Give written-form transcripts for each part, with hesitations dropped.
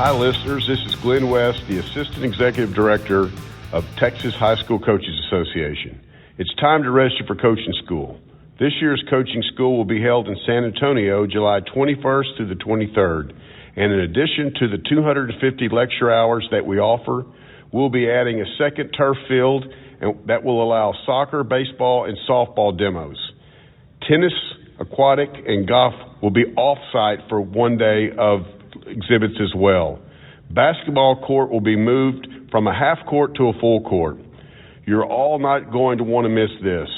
Hi, listeners. This is Glenn West, the Assistant Executive Director of Texas High School Coaches Association. It's time to register for coaching school. This year's coaching school will be held in San Antonio, July 21st through the 23rd. And in addition to the 250 lecture hours that we offer, we'll be adding a second turf field that will allow soccer, baseball, and softball demos. Tennis, aquatic, and golf will be off-site for one day of exhibits as well. Basketball court will be moved from a half court to a full court. You're all not going to want to miss this.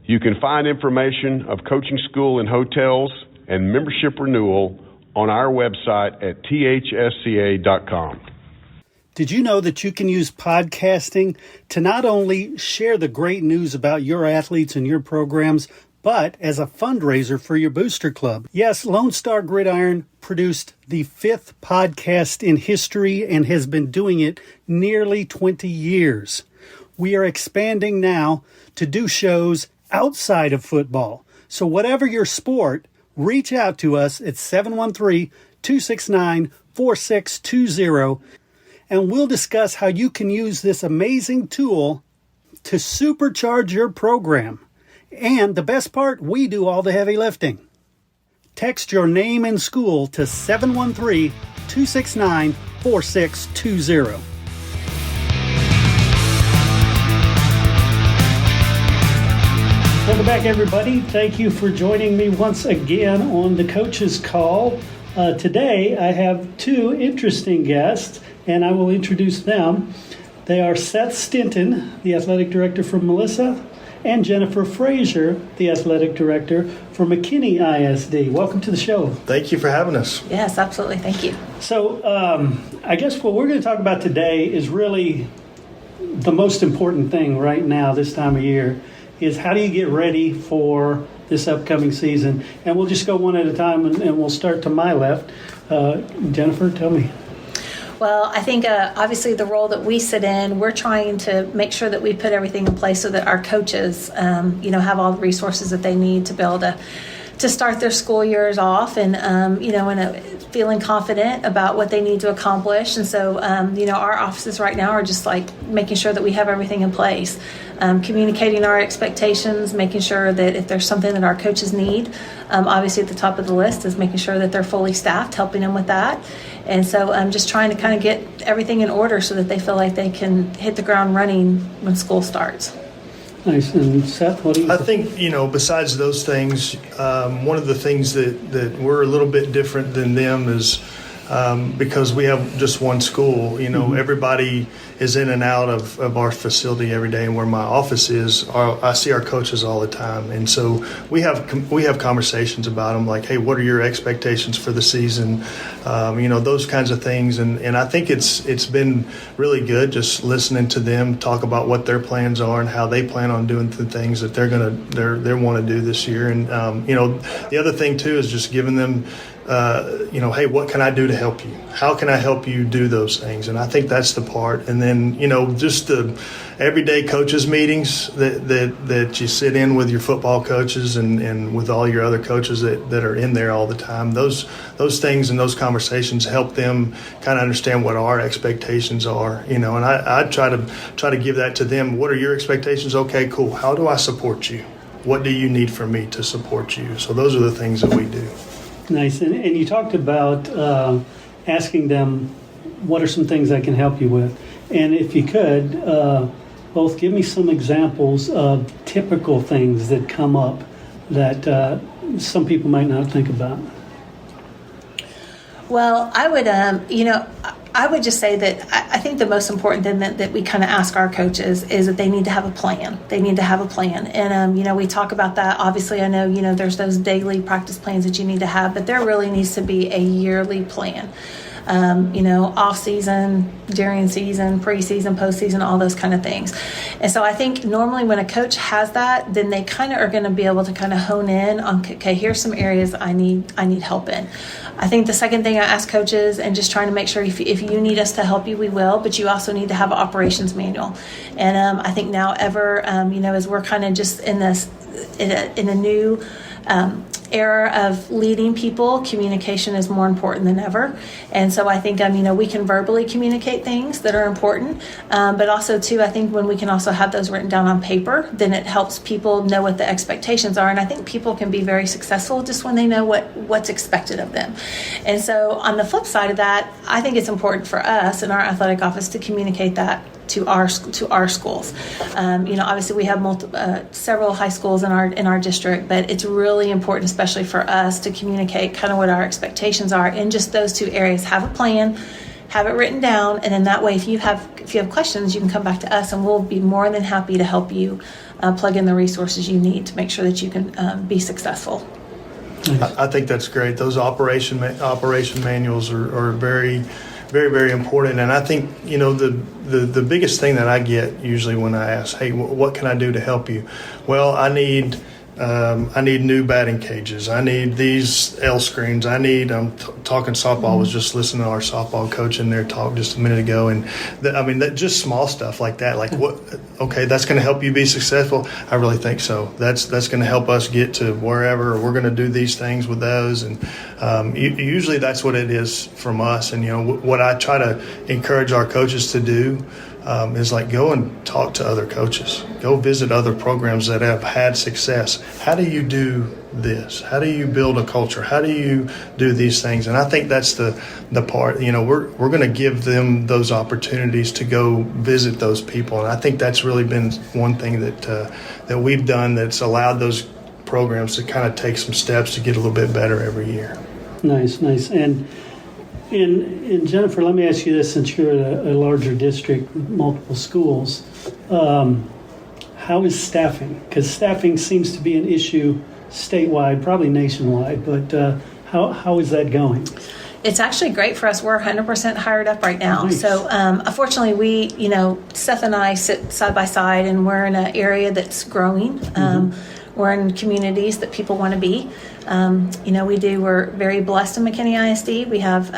You can find information of coaching school and hotels and membership renewal on our website at thsca.com. Did you know that you can use podcasting to not only share the great news about your athletes and your programs, but as a fundraiser for your booster club? Yes, Lone Star Gridiron produced the 5th podcast in history and has been doing it nearly 20 years. We are expanding now to do shows outside of football. So whatever your sport, reach out to us at 713-269-4620, and we'll discuss how you can use this amazing tool to supercharge your program. And the best part, we do all the heavy lifting. Text your name and school to 713-269-4620. Welcome back, everybody. Thank you for joining me once again on the Coach's Call. Today, I have two interesting guests, and I will introduce them. They are Seth Stinton, the athletic director for Melissa, and Jennifer Frazier, the athletic director for McKinney ISD. Welcome to the show. Thank you for having us. Yes, absolutely. Thank you. So I guess what we're going to talk about today is really the most important thing right now this time of year, is how do you get ready for this upcoming season? And we'll just go one at a time, and we'll start to my left. Jennifer, tell me. Well, I think obviously the role that we sit in, we're trying to make sure that we put everything in place so that our coaches, have all the resources that they need to be able to start their school years off and, feeling confident about what they need to accomplish. And so, our offices right now are just like making sure that we have everything in place, communicating our expectations, making sure that if there's something that our coaches need, obviously at the top of the list is making sure that they're fully staffed, helping them with that. And so I'm just trying to kind of get everything in order so that they feel like they can hit the ground running when school starts. Nice. And Seth, what do you think? I think, besides those things, one of the things that we're a little bit different than them is because we have just one school, everybody is in and out of our facility every day, and where my office is, I see our coaches all the time. And so we have conversations about them, like, hey, what are your expectations for the season? Those kinds of things. And I think it's been really good just listening to them talk about what their plans are and how they plan on doing the things that they want to do this year. And the other thing too is just giving them hey, what can I do to help you? How can I help you do those things? And I think that's the part. And then, just the everyday coaches meetings that you sit in with your football coaches and with all your other coaches that are in there all the time. Those things and those conversations help them kind of understand what our expectations are, and I try to give that to them. What are your expectations? Okay, cool. How do I support you? What do you need from me to support you? So those are the things that we do. Nice. And you talked about asking them, what are some things I can help you with? And if you could, both give me some examples of typical things that come up that some people might not think about. Well, I would, I would just say that I think the most important thing that we kind of ask our coaches is that they need to have a plan. They need to have a plan. And, we talk about that. Obviously, I know, there's those daily practice plans that you need to have, but there really needs to be a yearly plan. Off season, during season, preseason, postseason, all those kind of things. And so I think normally when a coach has that, then they kind of are going to be able to kind of hone in on, okay, here's some areas I need help in. I think the second thing I ask coaches, and just trying to make sure if you need us to help you, we will, but you also need to have an operations manual. And I think now as we're kind of just in a new era of leading people, communication is more important than ever. And so I think, we can verbally communicate things that are important, but also too, I think when we can also have those written down on paper, then it helps people know what the expectations are. And I think people can be very successful just when they know what's expected of them. And so on the flip side of that, I think it's important for us in our athletic office to communicate that to our schools. Obviously we have several high schools in our district, but it's really important, especially for us, to communicate kind of what our expectations are in just those two areas. Have a plan, have it written down, and then that way, if you have questions, you can come back to us, and we'll be more than happy to help you plug in the resources you need to make sure that you can be successful. I think that's great. Those operation manuals are very, very, very important. And I think, the biggest thing that I get usually when I ask, hey, what can I do to help you? Well, I need new batting cages. I need these L screens. I'm talking softball. I was just listening to our softball coach in there talk just a minute ago. And that just small stuff like that, like what, okay, that's going to help you be successful. I really think so. That's going to help us get to wherever, or we're going to do these things with those. And usually that's what it is from us. And, what I try to encourage our coaches to do is like go and talk to other coaches. Go visit other programs that have had success. How do you do this? How do you build a culture? How do you do these things? And I think that's the part, we're going to give them those opportunities to go visit those people. And I think that's really been one thing that we've done that's allowed those programs to kind of take some steps to get a little bit better every year. Nice. And Jennifer, let me ask you this, since you're a larger district with multiple schools, how is staffing? Because staffing seems to be an issue statewide, probably nationwide, but how is that going? It's actually great for us. We're 100% hired up right now. Nice. So unfortunately, Seth and I sit side by side, and we're in an area that's growing. We're in communities that people want to be. We're very blessed in McKinney ISD. We have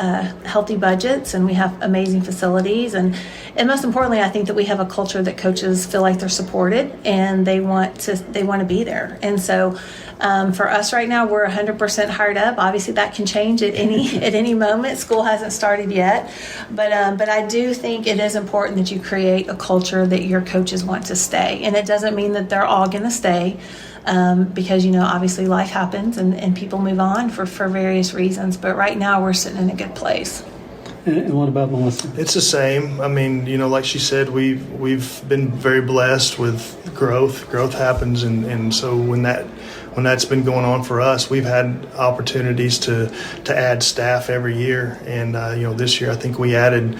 healthy budgets, and we have amazing facilities. And most importantly, I think that we have a culture that coaches feel like they're supported, and they want to be there. And so for us right now, we're 100% hired up. Obviously, that can change at any moment. School hasn't started yet. But I do think it is important that you create a culture that your coaches want to stay. And it doesn't mean that they're all going to stay. Because, obviously life happens and people move on for various reasons. But right now we're sitting in a good place. And what about Melissa? It's the same. Like she said, we've been very blessed with growth. Growth happens. And so when that's been going on for us, we've had opportunities to add staff every year. And, this year I think we added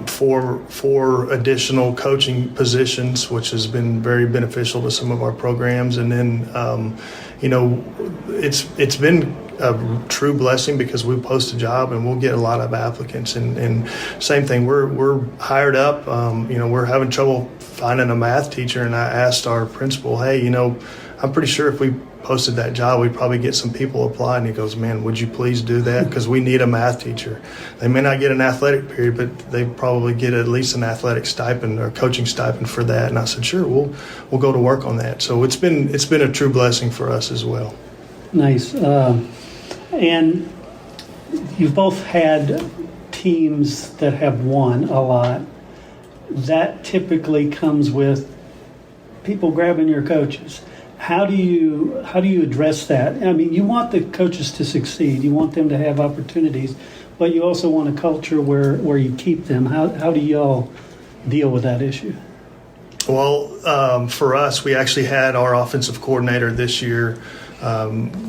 four additional coaching positions, which has been very beneficial to some of our programs. And then, it's been a true blessing because we post a job and we'll get a lot of applicants. And same thing, we're hired up. We're having trouble finding a math teacher. And I asked our principal, hey, I'm pretty sure if we posted that job, we'd probably get some people apply. And he goes, man, would you please do that? Because we need a math teacher. They may not get an athletic period, but they probably get at least an athletic stipend or coaching stipend for that. And I said, sure, we'll go to work on that. So it's been a true blessing for us as well. Nice. And you've both had teams that have won a lot. That typically comes with people grabbing your coaches. How do you address that? You want the coaches to succeed. You want them to have opportunities, but you also want a culture where you keep them. How do y'all deal with that issue? Well, for us, we actually had our offensive coordinator this year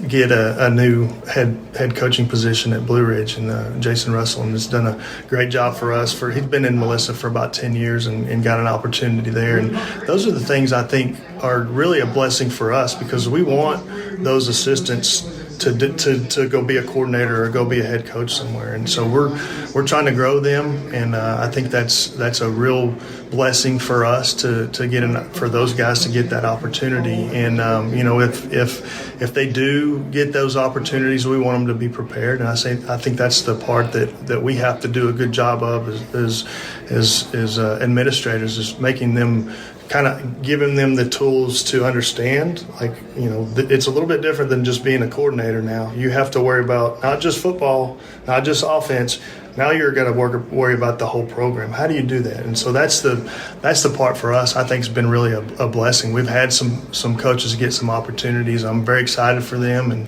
get a new head coaching position at Blue Ridge, and Jason Russell, and has done a great job for us. He's been in Melissa for about 10 years and got an opportunity there. And those are the things I think are really a blessing for us, because we want those assistants to go be a coordinator or go be a head coach somewhere. And so we're trying to grow them, and I think that's a real blessing for us to get for those guys to get that opportunity. And if they do get those opportunities, we want them to be prepared. And I think that's the part that we have to do a good job of as administrators, is making them kind of giving them the tools to understand, like, it's a little bit different than just being a coordinator now. You have to worry about not just football, not just offense. Now you're going to worry about the whole program. How do you do that? And so that's the part for us. I think has been really a blessing. We've had some coaches get some opportunities. I'm very excited for them, and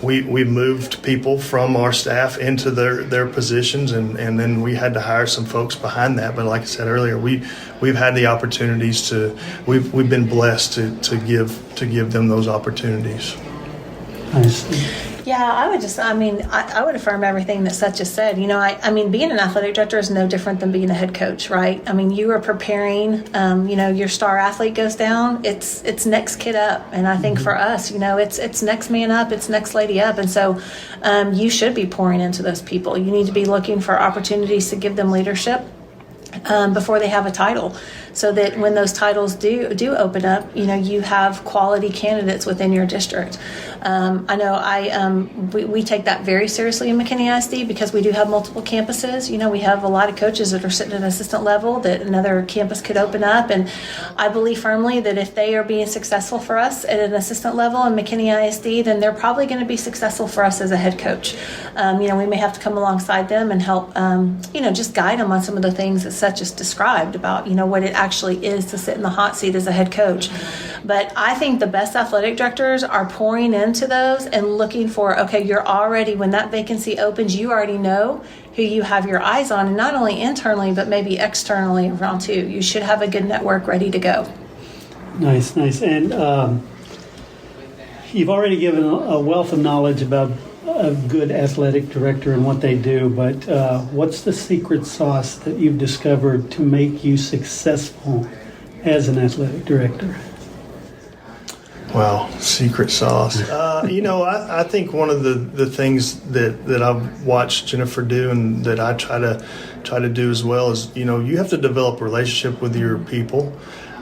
we moved people from our staff into their positions, and then we had to hire some folks behind that. But like I said earlier, we've had the opportunities to. We've been blessed to give them those opportunities. I see. Yeah, I would affirm everything that Seth just said. Being an athletic director is no different than being a head coach, right? I mean, you are preparing, your star athlete goes down, it's next kid up. And I think for us, it's next man up, it's next lady up. And so you should be pouring into those people. You need to be looking for opportunities to give them leadership before they have a title, so that when those titles do open up, you have quality candidates within your district. I know we take that very seriously in McKinney ISD because we do have multiple campuses. We have a lot of coaches that are sitting at assistant level that another campus could open up, and I believe firmly that if they are being successful for us at an assistant level in McKinney ISD, then they're probably going to be successful for us as a head coach. We may have to come alongside them and help, just guide them on some of the things that Seth just described about, what it actually is to sit in the hot seat as a head coach. But I think the best athletic directors are pouring into those and looking for, okay, you're already, when that vacancy opens, you already know who you have your eyes on, and not only internally, but maybe externally around too. You should have a good network ready to go. Nice. And you've already given a wealth of knowledge about a good athletic director and what they do, but what's the secret sauce that you've discovered to make you successful as an athletic director? Wow, secret sauce. I think one of the things that I've watched Jennifer do, and that I try to do as well, is you have to develop a relationship with your people,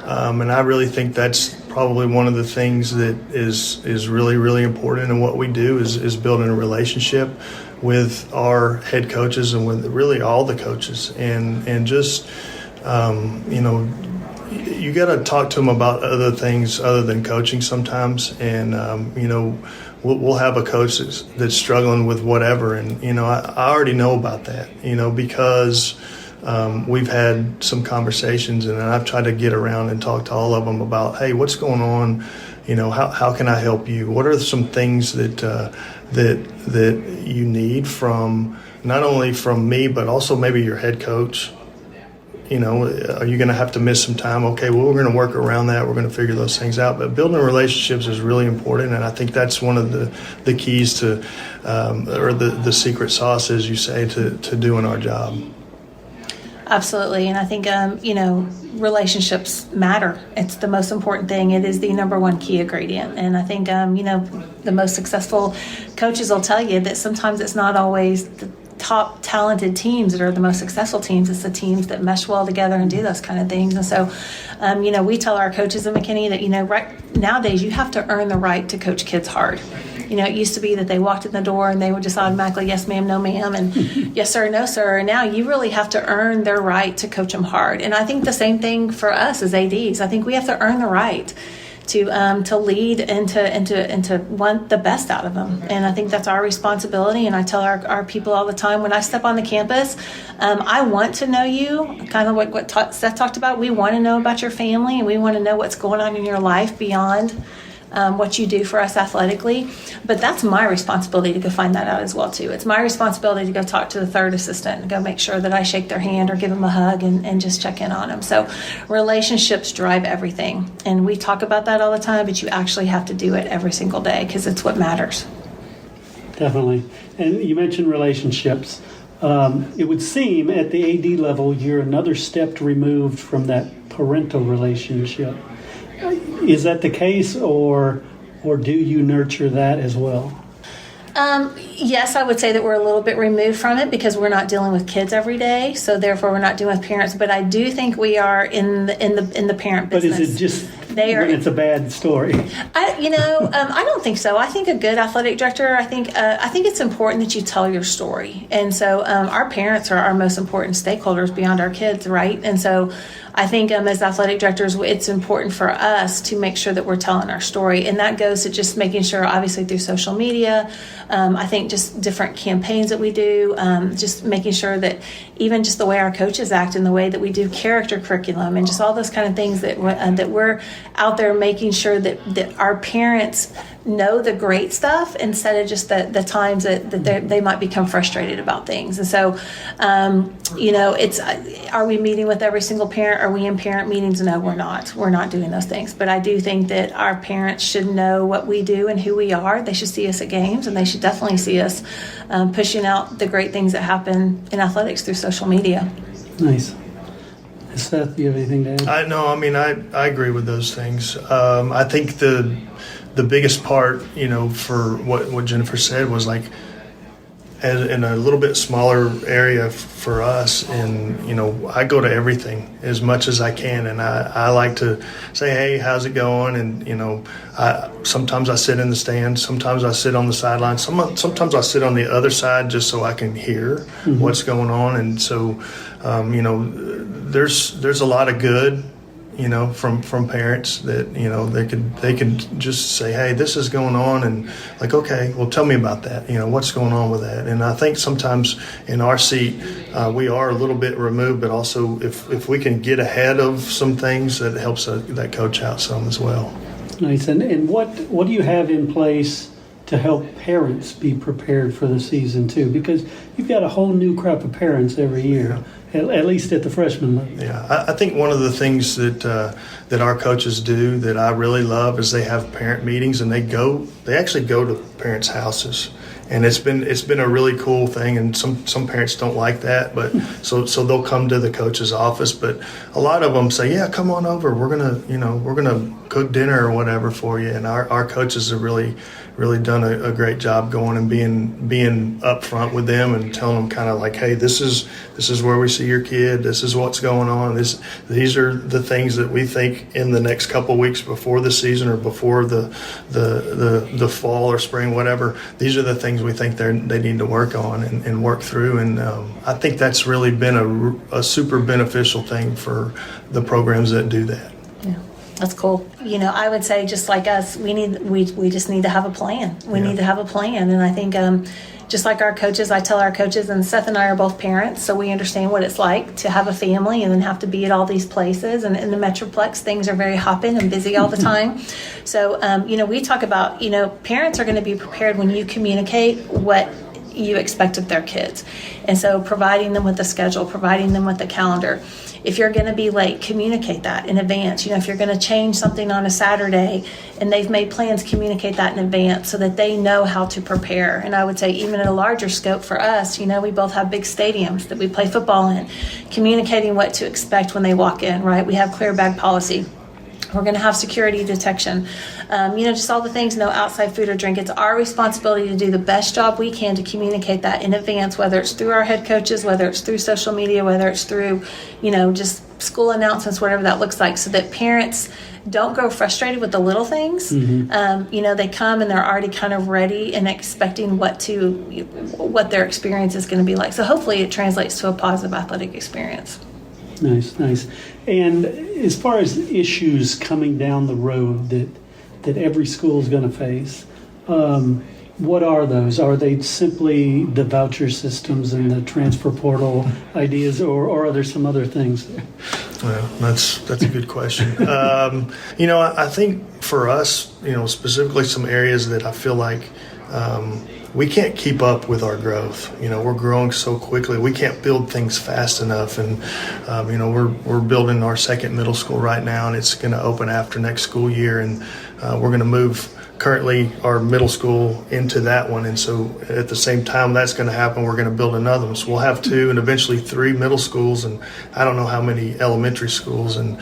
and I really think that's probably one of the things that is really, really important in what we do is building a relationship with our head coaches and with really all the coaches, and just you got to talk to them about other things other than coaching sometimes. And, we'll have a coach that's struggling with whatever. And, I already know about that, because we've had some conversations, and I've tried to get around and talk to all of them about, hey, what's going on? How can I help you? What are some things that you need from not only from me, but also maybe your head coach? Are you going to have to miss some time? Okay, well, we're going to work around that. We're going to figure those things out. But building relationships is really important, and I think that's one of the keys to, or the secret sauce, as you say, to doing our job. Absolutely, and I think, relationships matter. It's the most important thing. It is the number one key ingredient. And I think, the most successful coaches will tell you that sometimes it's not always the top talented teams that are the most successful teams. It's the teams that mesh well together and do those kind of things. And so, we tell our coaches in McKinney that, right nowadays you have to earn the right to coach kids hard. It used to be that they walked in the door and they would just automatically, yes, ma'am, no, ma'am, and yes, sir, no, sir. And now you really have to earn their right to coach them hard. And I think the same thing for us as ADs. I think we have to earn the right to lead and to want the best out of them. And I think that's our responsibility. And I tell our people all the time, when I step on the campus, I want to know you, kind of what Seth talked about. We want to know about your family, and we want to know what's going on in your life beyond what you do for us athletically. But that's my responsibility to go find that out as well too. It's my responsibility to go talk to the third assistant and go make sure that I shake their hand or give them a hug and just check in on them. So relationships drive everything, and we talk about that all the time, but you actually have to do it every single day because it's what matters. Definitely. And you mentioned relationships. It would seem at the AD level you're another step removed from that parental relationship. Is that the case, or do you nurture that as well? Yes, I would say that we're a little bit removed from it because we're not dealing with kids every day, so therefore we're not dealing with parents. But I do think we are in the parent business. But is it just when it's a bad story? I don't think so. I think a good athletic director, I think it's important that you tell your story. And so our parents are our most important stakeholders beyond our kids, right? And so I think as athletic directors, it's important for us to make sure that we're telling our story. And that goes to just making sure, obviously, through social media, I think just different campaigns that we do, just making sure that even just the way our coaches act and the way that we do character curriculum and just all those kind of things that we're out there making sure that our parents know the great stuff instead of just the times that they might become frustrated about things. And so, it's are we meeting with every single parent? Are we in parent meetings? No, we're not. We're not doing those things. But I do think that our parents should know what we do and who we are. They should see us at games, and they should definitely see us pushing out the great things that happen in athletics through social media. Nice. Seth, do you have anything to add? I agree with those things. I think the biggest part, for what Jennifer said was like, in a little bit smaller area for us, and I go to everything as much as I can, and I like to say, hey, how's it going? And sometimes I sit in the stands, sometimes I sit on the sidelines, sometimes I sit on the other side just so I can hear what's going on. And so there's a lot of good from parents that they could just say, hey, this is going on, and like, okay, well, tell me about that, what's going on with that. And I think sometimes in our seat we are a little bit removed, but also if we can get ahead of some things, that helps that coach out some as well. Nice. And what do you have in place to help parents be prepared for the season too? Because you've got a whole new crop of parents every year. At least at the freshman level. Yeah, I think one of the things that our coaches do that I really love is they have parent meetings, and they actually go to parents' houses, and it's been a really cool thing. And some parents don't like that, but so they'll come to the coach's office. But a lot of them say, yeah, come on over. We're gonna cook dinner or whatever for you. And our coaches have really done a great job going and being upfront with them and telling them kind of like, hey, this is where we see your kid. This is what's going on. These are the things that we think in the next couple of weeks before the season or before the fall or spring, whatever. These are the things we think they need to work on and work through. And I think that's really been a super beneficial thing for the programs that do that. Yeah. That's cool. I would say just like us, we just need to have a plan. We need to have a plan. And I think just like our coaches, I tell our coaches, and Seth and I are both parents, so we understand what it's like to have a family and then have to be at all these places. And in the Metroplex, things are very hopping and busy all the time. So, we talk about, parents are going to be prepared when you communicate what you expect of their kids. And so providing them with the schedule, providing them with the calendar. If you're going to be late, communicate that in advance. If you're going to change something on a Saturday and they've made plans, communicate that in advance so that they know how to prepare. And I would say even at a larger scope for us, we both have big stadiums that we play football in, communicating what to expect when they walk in, right? We have clear bag policy. We're going to have security detection, just all the things, no outside food or drink. It's our responsibility to do the best job we can to communicate that in advance, whether it's through our head coaches, whether it's through social media, whether it's through, just school announcements, whatever that looks like, so that parents don't grow frustrated with the little things. They come and they're already kind of ready and expecting what their experience is going to be like. So hopefully it translates to a positive athletic experience. Nice. And as far as issues coming down the road that every school is going to face, what are those? Are they simply the voucher systems and the transfer portal ideas, or are there some other things there? Well, that's a good question. I think for us, specifically some areas that I feel like we can't keep up with our growth. We're growing so quickly. We can't build things fast enough. And, we're building our second middle school right now, and it's going to open after next school year. And we're going to move currently our middle school into that one. And so at the same time that's going to happen, we're going to build another one. So we'll have 2 and eventually 3 middle schools, and I don't know how many elementary schools. And,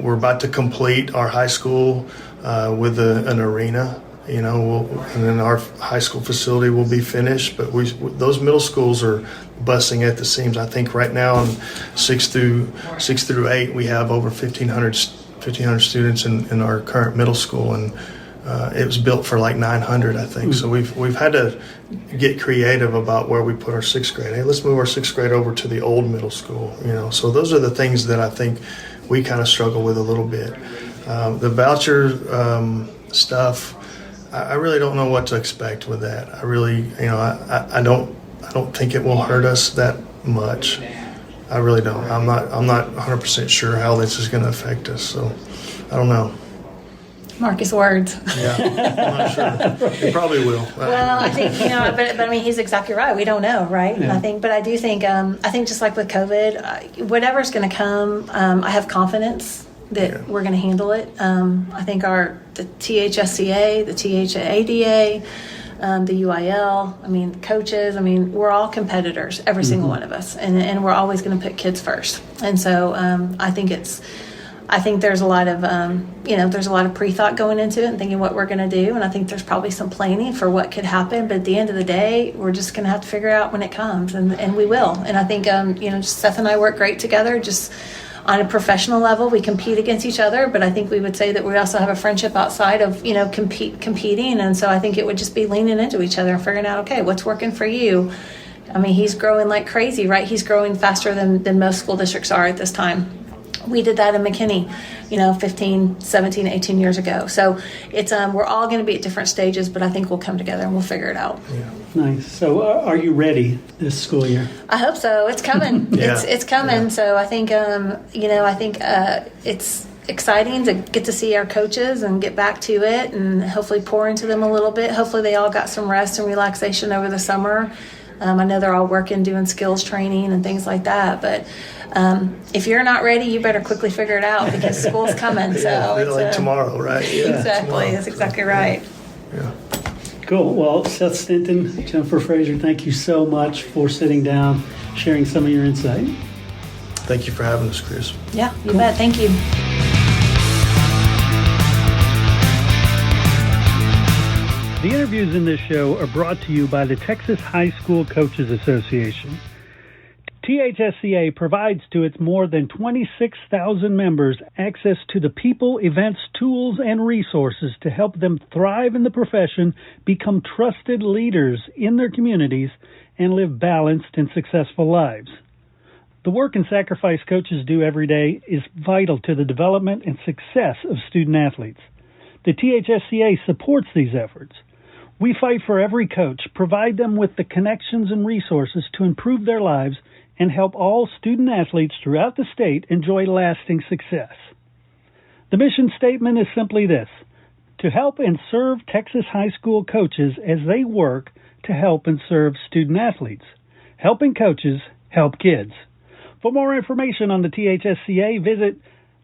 we're about to complete our high school with an arena. And then our high school facility will be finished, but those middle schools are busting at the seams. I think right now in 6 through 8 we have over 1,500 students in our current middle school, and it was built for like 900, I think. So we've had to get creative about where we put our sixth grade. Hey, let's move our sixth grade over to the old middle school. So those are the things that I think we kind of struggle with a little bit. The voucher stuff, I really don't know what to expect with that. I really, I don't think it will hurt us that much. I really don't. I'm not 100% sure how this is going to affect us. So I don't know. Mark his words. Yeah, I'm not sure. It probably will. Well, I think, but I mean, he's exactly right. We don't know, right? Yeah. I do think just like with COVID, whatever's going to come, I have confidence that we're going to handle it. I think the THSCA, the THADA, the UIL, coaches, we're all competitors, every single one of us, and we're always going to put kids first. And so I think there's a lot of, there's a lot of pre-thought going into it and thinking what we're going to do. And I think there's probably some planning for what could happen. But at the end of the day, we're just going to have to figure out when it comes, and we will. And I think, just Seth and I work great together. Just on a professional level, we compete against each other. But I think we would say that we also have a friendship outside of, competing. And so I think it would just be leaning into each other and figuring out, okay, what's working for you? He's growing like crazy, right? He's growing faster than most school districts are at this time. We did that in McKinney, 15, 17, 18 years ago. So it's we're all going to be at different stages, but I think we'll come together and we'll figure it out. Yeah. Nice. So are you ready this school year? I hope so. It's coming. It's coming. Yeah. So I think, it's exciting to get to see our coaches and get back to it and hopefully pour into them a little bit. Hopefully they all got some rest and relaxation over the summer. I know they're all working, doing skills training and things like that, but if you're not ready, you better quickly figure it out because school's coming. So it's like tomorrow, right? Yeah, exactly. Tomorrow. That's exactly right. Yeah. Cool. Well, Seth Stinton, Jennifer Frazier, thank you so much for sitting down, sharing some of your insight. Thank you for having us, Chris. Yeah, you bet. Thank you. The interviews in this show are brought to you by the Texas High School Coaches Association. THSCA provides to its more than 26,000 members access to the people, events, tools, and resources to help them thrive in the profession, become trusted leaders in their communities, and live balanced and successful lives. The work and sacrifice coaches do every day is vital to the development and success of student athletes. The THSCA supports these efforts. We fight for every coach, provide them with the connections and resources to improve their lives, and help all student athletes throughout the state enjoy lasting success. The mission statement is simply this: to help and serve Texas high school coaches as they work to help and serve student athletes. Helping coaches help kids. For more information on the THSCA, visit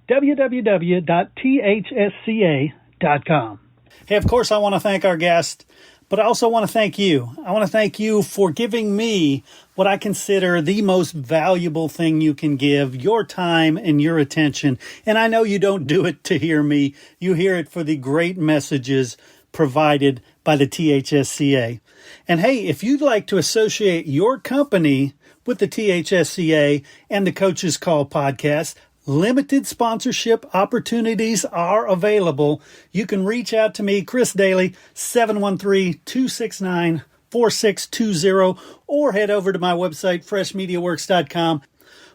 www.thsca.com. Hey, of course, I want to thank our guest, but I also want to thank you. I want to thank you for giving me what I consider the most valuable thing you can give, your time and your attention. And I know you don't do it to hear me. You hear it for the great messages provided by the THSCA. And hey, if you'd like to associate your company with the THSCA and the Coach's Call podcast, limited sponsorship opportunities are available. You can reach out to me, Chris Doelle, 713-269-4620, or head over to my website, freshmediaworks.com.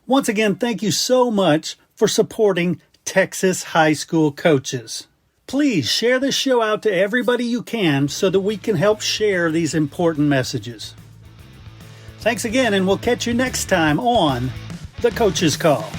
Once again, thank you so much for supporting Texas high school coaches. Please share this show out to everybody you can so that we can help share these important messages. Thanks again, and we'll catch you next time on The Coach's Call.